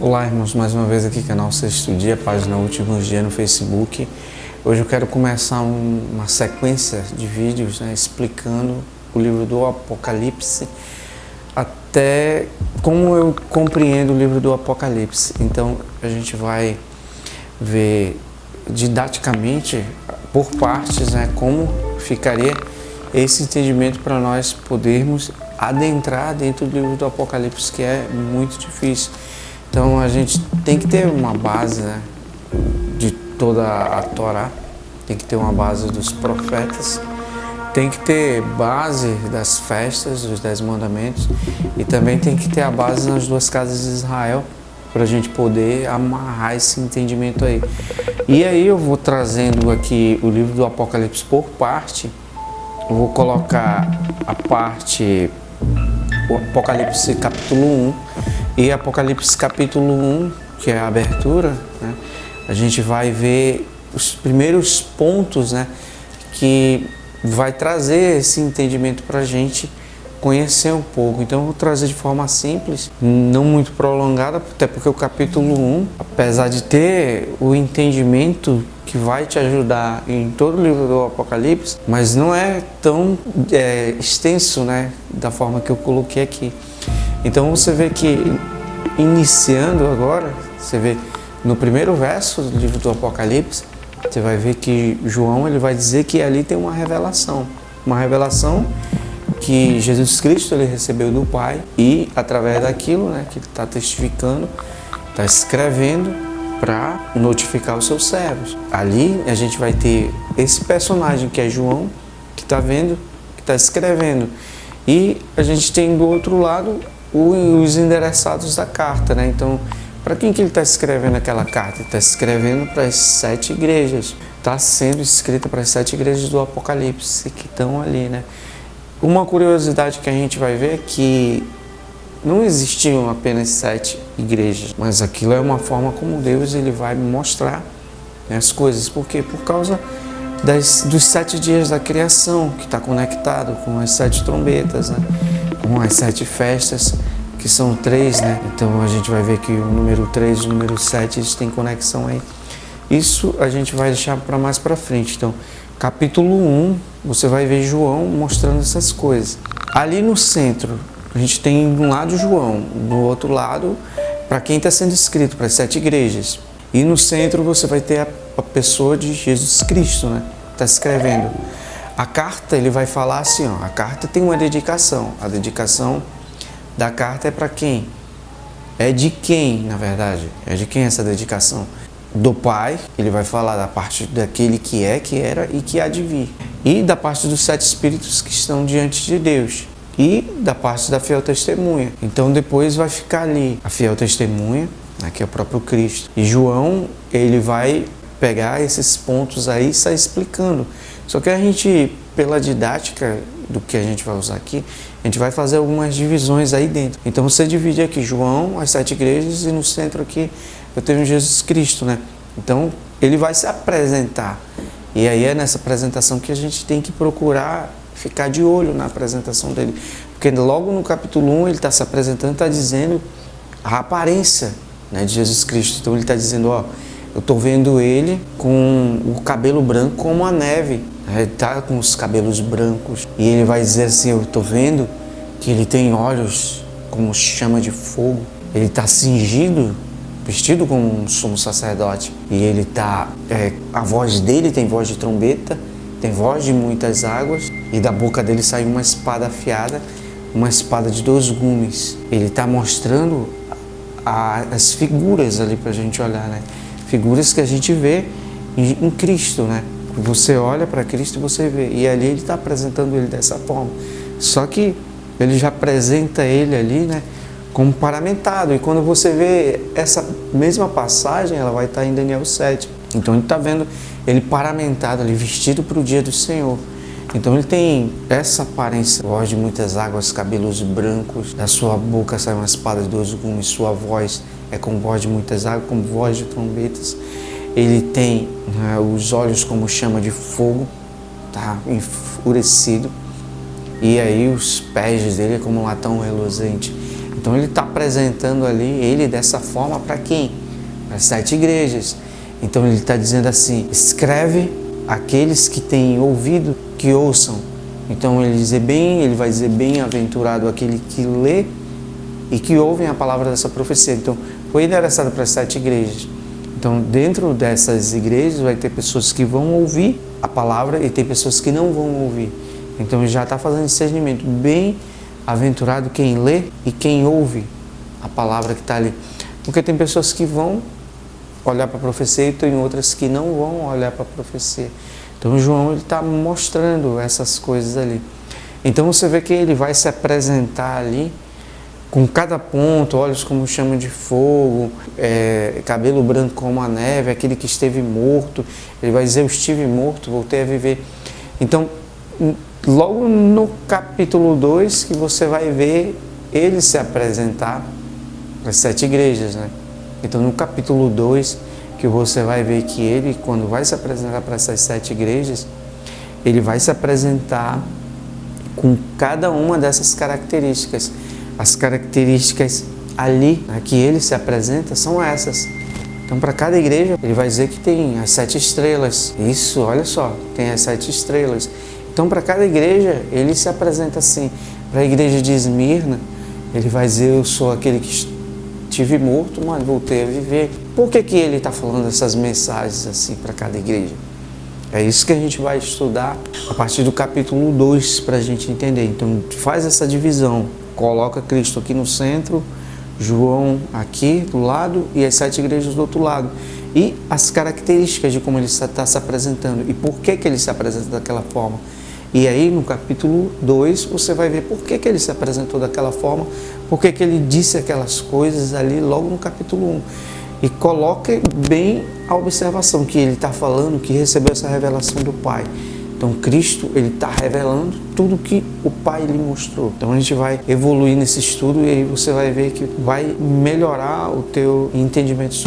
Olá, irmãos, mais uma vez aqui, canal Sexto Dia, página Últimos Dias no Facebook. Hoje eu quero começar uma sequência de vídeos, explicando o livro do Apocalipse, até como eu compreendo o livro do Apocalipse. Então a gente vai ver didaticamente, por partes, como ficaria esse entendimento para nós podermos adentrar dentro do livro do Apocalipse, que é muito difícil. Então a gente tem que ter uma base de toda a Torá, tem que ter uma base dos profetas, tem que ter base das festas, dos 10 mandamentos, e também tem que ter a base nas duas casas de Israel, para a gente poder amarrar esse entendimento aí. E aí eu vou trazendo aqui o livro do Apocalipse por parte. Eu vou colocar a parte, o Apocalipse capítulo 1 e Apocalipse capítulo 1, que é a abertura, A gente vai ver os primeiros pontos, que vai trazer esse entendimento para a gente conhecer um pouco. Então eu vou trazer de forma simples, não muito prolongada, até porque o capítulo 1, apesar de ter o entendimento que vai te ajudar em todo o livro do Apocalipse, mas não é tão extenso, da forma que eu coloquei aqui. Então você vê que, iniciando agora, você vê no primeiro verso do livro do Apocalipse, você vai ver que João ele vai dizer que ali tem uma revelação que Jesus Cristo ele recebeu do Pai, e através daquilo que ele está testificando, está escrevendo para notificar os seus servos. Ali a gente vai ter esse personagem que é João, que está vendo, que está escrevendo, e a gente tem do outro lado os endereçados da carta, Então, para quem que ele está escrevendo aquela carta? Ele está escrevendo para as 7 igrejas. Está sendo escrita para as 7 igrejas do Apocalipse que estão ali, Uma curiosidade que a gente vai ver é que não existiam apenas 7 igrejas, mas aquilo é uma forma como Deus ele vai mostrar as coisas. Por quê? Por causa dos 7 dias da criação, que está conectado com as 7 trombetas, com as 7 festas, que são 3, Então a gente vai ver que o número 3 e o número 7 eles têm conexão aí. Isso a gente vai deixar para mais para frente. Então, capítulo 1, você vai ver João mostrando essas coisas. Ali no centro, a gente tem de um lado João, do outro lado, para quem está sendo escrito, para as 7 igrejas. E no centro você vai ter a pessoa de Jesus Cristo, está escrevendo. A carta, ele vai falar assim, a carta tem uma dedicação. A dedicação da carta é para quem? É de quem, na verdade? É de quem essa dedicação? Do Pai, ele vai falar da parte daquele que é, que era e que há de vir. E da parte dos 7 espíritos que estão diante de Deus. E da parte da fiel testemunha. Então depois vai ficar ali a fiel testemunha, que é o próprio Cristo. E João, ele vai pegar esses pontos aí e sair explicando. Só que a gente, pela didática do que a gente vai usar aqui, a gente vai fazer algumas divisões aí dentro. Então você divide aqui João, as 7 igrejas, e no centro aqui eu tenho Jesus Cristo, Então ele vai se apresentar. E aí é nessa apresentação que a gente tem que procurar ficar de olho na apresentação dele. Porque logo no capítulo 1 ele está se apresentando, está dizendo a aparência de Jesus Cristo. Então ele está dizendo, eu estou vendo ele com o cabelo branco como a neve. Ele está com os cabelos brancos. E ele vai dizer assim, eu estou vendo que ele tem olhos como chama de fogo. Ele está cingido, vestido como um sumo sacerdote. E ele está... a voz dele tem voz de trombeta, tem voz de muitas águas. E da boca dele sai uma espada afiada, uma espada de 2 gumes. Ele está mostrando as figuras ali para a gente olhar, Figuras que a gente vê em Cristo, Você olha para Cristo e você vê. E ali ele está apresentando ele dessa forma. Só que ele já apresenta ele ali, como paramentado. E quando você vê essa mesma passagem, ela vai estar em Daniel 7. Então ele está vendo ele paramentado ali, vestido para o dia do Senhor. Então ele tem essa aparência, voz de muitas águas, cabelos brancos, da sua boca sai uma espada de 2 gumes, sua voz é como voz de muitas águas, como voz de trombetas. Ele tem os olhos como chama de fogo, está enfurecido. E aí os pés dele é como um latão reluzente. Então ele está apresentando ali ele dessa forma para quem? Para as 7 igrejas. Então ele está dizendo assim, escreve aqueles que têm ouvido, que ouçam. Então ele vai dizer bem-aventurado aquele que lê e que ouvem a palavra dessa profecia. Então foi endereçado para as 7 igrejas. Então dentro dessas igrejas vai ter pessoas que vão ouvir a palavra e tem pessoas que não vão ouvir. Então ele já está fazendo discernimento. Bem-aventurado quem lê e quem ouve a palavra que está ali. Porque tem pessoas que vão olhar para a profecia e tem outras que não vão olhar para a profecia. Então João está mostrando essas coisas ali. Então você vê que ele vai se apresentar ali com cada ponto, olhos como chama de fogo, cabelo branco como a neve, aquele que esteve morto. Ele vai dizer, eu estive morto, voltei a viver. Então, logo no capítulo 2 que você vai ver ele se apresentar para as 7 igrejas, né? Então no capítulo 2 que você vai ver que ele, quando vai se apresentar para essas 7 igrejas, ele vai se apresentar com cada uma dessas características. As características ali, né, que ele se apresenta são essas. Então para cada igreja ele vai dizer que tem as 7 estrelas. Isso, olha só, tem as 7 estrelas. Então para cada igreja ele se apresenta assim. Para a igreja de Esmirna, ele vai dizer, eu sou aquele que estive morto, mas voltei a viver. Por que ele está falando essas mensagens assim para cada igreja? É isso que a gente vai estudar a partir do capítulo 2 para a gente entender. Então faz essa divisão, coloca Cristo aqui no centro, João aqui do lado e as 7 igrejas do outro lado. E as características de como ele está se apresentando e por que ele se apresenta daquela forma. E aí no capítulo 2 você vai ver por que ele se apresentou daquela forma, por que ele disse aquelas coisas ali logo no capítulo 1. E coloque bem a observação que ele está falando, que recebeu essa revelação do Pai. Então Cristo, ele está revelando tudo que o Pai lhe mostrou. Então a gente vai evoluir nesse estudo e aí você vai ver que vai melhorar o teu entendimento.